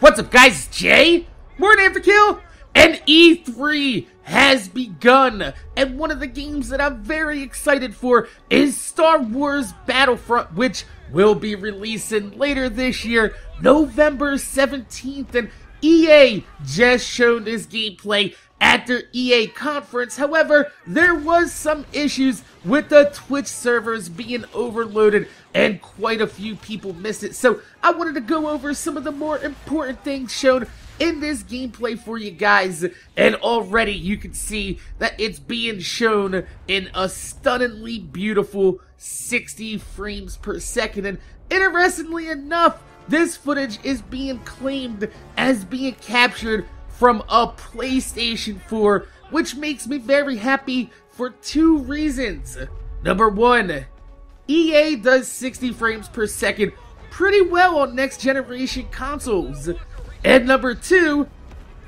What's up, guys? It's Jay. MorninAfterKill. And E3 has begun. And one of the games that I'm very excited for is Star Wars Battlefront, which will be releasing later this year, November 17th. And EA just showed this gameplay at their EA conference. However, there was some issues with the Twitch servers being overloaded and quite a few people missed it. So I wanted to go over some of the more important things shown in this gameplay for you guys, and already you can see that it's being shown in a stunningly beautiful 60 frames per second. And interestingly enough, this footage is being claimed as being captured from a PlayStation 4, which makes me very happy for two reasons. Number one, EA does 60 frames per second pretty well on next generation consoles. And number two,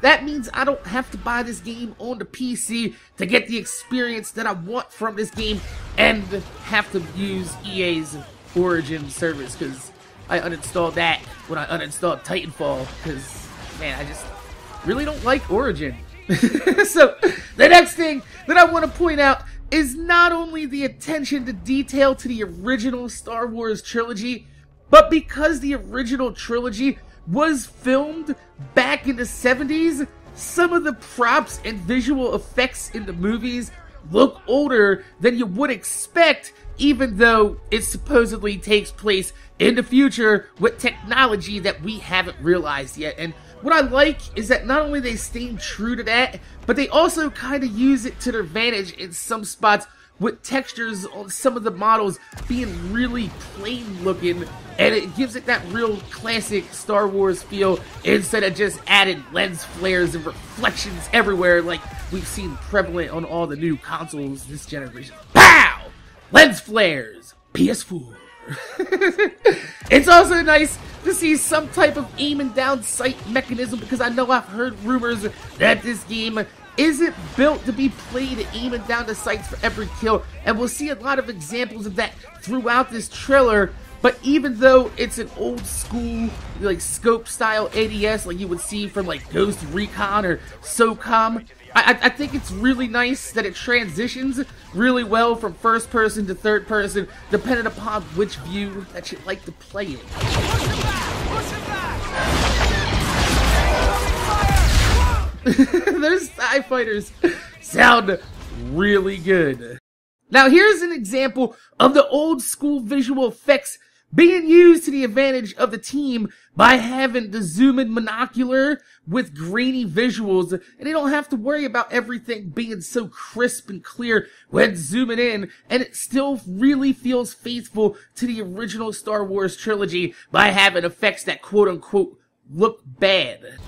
that means I don't have to buy this game on the PC to get the experience that I want from this game and have to use EA's Origin service, because I uninstalled that when I uninstalled Titanfall, because, man, I just really don't like Origin. So, the next thing that I want to point out is not only the attention to detail to the original Star Wars trilogy, but because the original trilogy was filmed back in the 70s, some of the props and visual effects in the movies look older than you would expect, even though it supposedly takes place in the future with technology that we haven't realized yet. And what I like is that not only they stay true to that, but they also kind of use it to their advantage in some spots, with textures on some of the models being really plain looking, and it gives it that real classic Star Wars feel instead of just added lens flares and reflections everywhere like we've seen prevalent on all the new consoles this generation. Pow! Lens flares! PS4. It's also nice to see some type of aiming down sight mechanism, because I know I've heard rumors that this game isn't built to be played aiming down the sights for every kill, and we'll see a lot of examples of that throughout this trailer. But even though it's an old school like scope style ADS like you would see from like Ghost Recon or SOCOM, I think it's really nice that it transitions really well from first person to third person, depending upon which view that you'd like to play it. Those TIE fighters sound really good. Now here's an example of the old school visual effects being used to the advantage of the team by having the zoom-in monocular with grainy visuals, and they don't have to worry about everything being so crisp and clear when zooming in, and it still really feels faithful to the original Star Wars trilogy by having effects that quote-unquote look bad.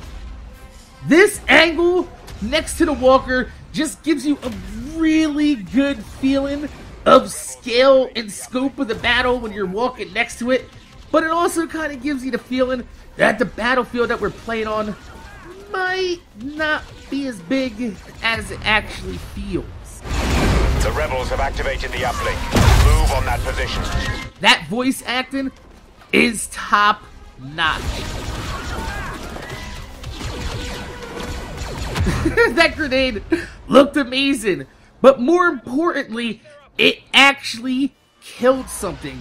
This angle next to the walker just gives you a really good feeling of scale and scope of the battle when you're walking next to it, but it also kind of gives you the feeling that the battlefield that we're playing on might not be as big as it actually feels. The rebels have activated the uplink. Move on that position. That voice acting is top notch. That grenade looked amazing, but more importantly, it actually killed something,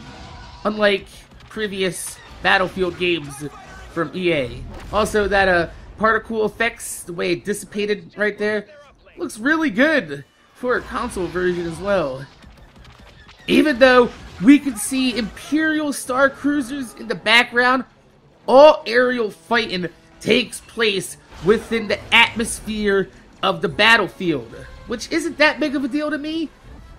unlike previous Battlefield games from EA. Also, that particle effects, the way it dissipated right there, looks really good for a console version as well. Even though we can see Imperial Star Cruisers in the background, all aerial fighting takes place within the atmosphere of the battlefield, which isn't that big of a deal to me,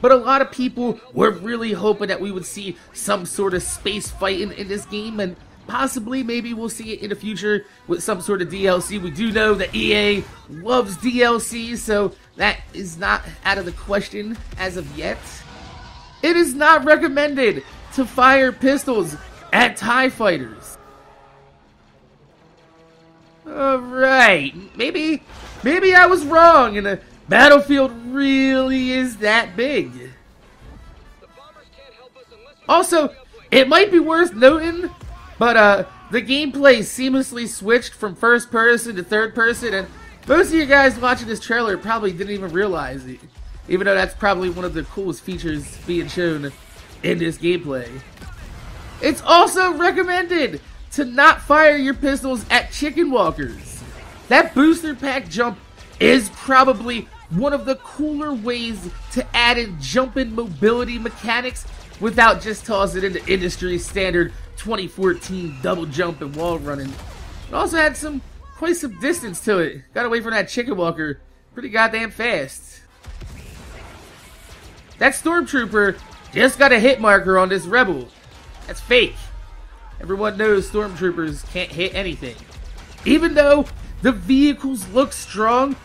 but a lot of people were really hoping that we would see some sort of space fighting in this game, and possibly maybe we'll see it in the future with some sort of DLC. We do know that EA loves DLC, so that is not out of the question as of yet. It is not recommended to fire pistols at TIE fighters. Alright, maybe I was wrong and the battlefield really is that big. Also, it might be worth noting, but the gameplay seamlessly switched from first person to third person, and most of you guys watching this trailer probably didn't even realize it, even though that's probably one of the coolest features being shown in this gameplay. It's also recommended to not fire your pistols at chicken walkers. That booster pack jump is probably one of the cooler ways to add in jumping mobility mechanics without just tossing in the industry standard 2014 double jump and wall running. It also had quite some distance to it. Got away from that chicken walker pretty goddamn fast. That stormtrooper just got a hit marker on this rebel. That's fake. Everyone knows stormtroopers can't hit anything. Even though the vehicles look strong,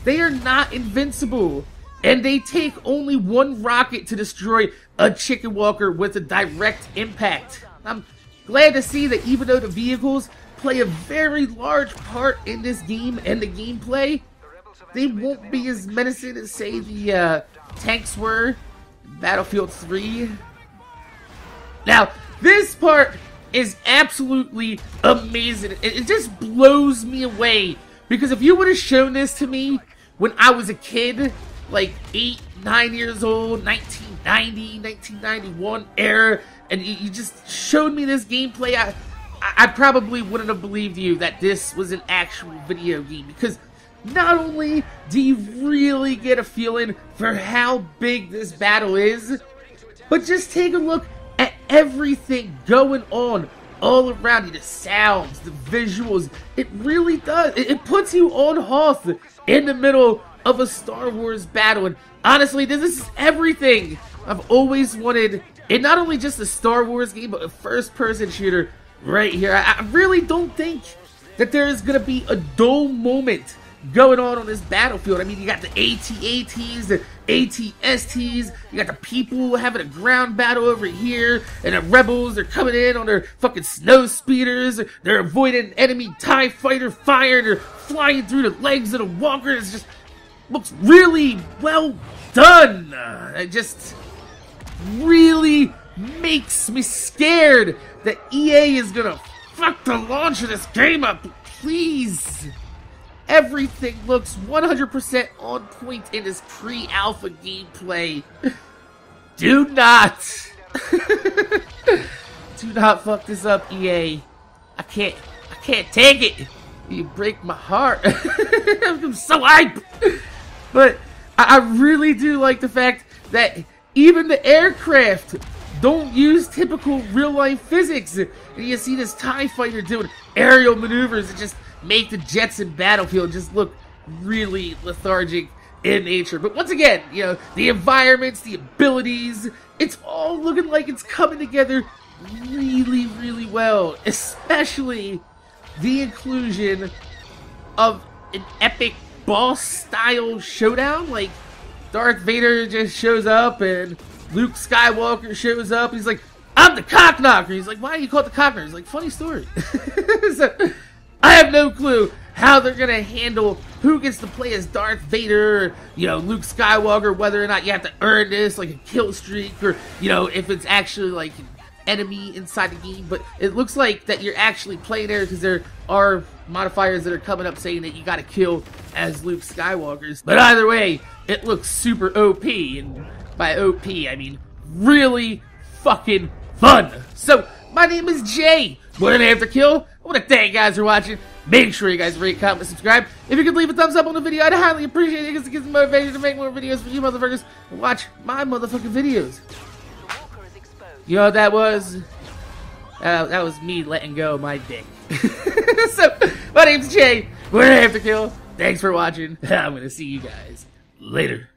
they are not invincible. And they take only one rocket to destroy a chicken walker with a direct impact. I'm glad to see that even though the vehicles play a very large part in this game and the gameplay, they won't be as menacing as, say, the tanks were in Battlefield 3. Now, this part is absolutely amazing. It just blows me away, because if you would have shown this to me when I was a kid, like 8, 9 years old, 1990, 1991 era, and you just showed me this gameplay, I probably wouldn't have believed you that this was an actual video game, because not only do you really get a feeling for how big this battle is, but just take a look at everything going on all around you. The sounds, the visuals, it really does. It puts you on Hoth in the middle of a Star Wars battle. And honestly, this is everything I've always wanted in not only just a Star Wars game, but a first-person shooter right here. I really don't think that there is going to be a dull moment going on this battlefield. I mean, you got the AT-ATs, the AT-STs, you got the people having a ground battle over here, and the rebels are coming in on their fucking snow speeders, they're avoiding enemy TIE fighter fire, they're flying through the legs of the walkers. It just looks really well done. It just really makes me scared that EA is gonna fuck the launch of this game up. Please. Everything looks 100% on point in this pre-alpha gameplay. Do not fuck this up, EA. I can't take it. You break my heart. I'm so hype. But I really do like the fact that even the aircraft don't use typical real-life physics. And you see this TIE fighter doing aerial maneuvers that just make the jets in Battlefield just look really lethargic in nature. But once again, you know, the environments, the abilities, it's all looking like it's coming together really, really well. Especially the inclusion of an epic boss-style showdown. Like, Darth Vader just shows up and Luke Skywalker shows up. He's like, I'm the cock knocker. He's like, why do you call it the cock knocker? He's like, funny story. So, I have no clue how they're going to handle who gets to play as Darth Vader, or, you know, Luke Skywalker, whether or not you have to earn this, like a kill streak, or, you know, if it's actually like an enemy inside the game. But it looks like that you're actually playing there, because there are modifiers that are coming up saying that you got to kill as Luke Skywalker. But either way, it looks super OP, and by OP, I mean really fucking fun. So, my name is Jay. MorninAfterKill. I want to thank you guys for watching. Make sure you guys rate, comment, subscribe. If you could leave a thumbs up on the video, I'd highly appreciate it, because it gives me motivation to make more videos for you motherfuckers and watch my motherfucking videos. You know what that was? That was me letting go of my dick. So, my name's Jay. MorninAfterKill. Thanks for watching. I'm going to see you guys later.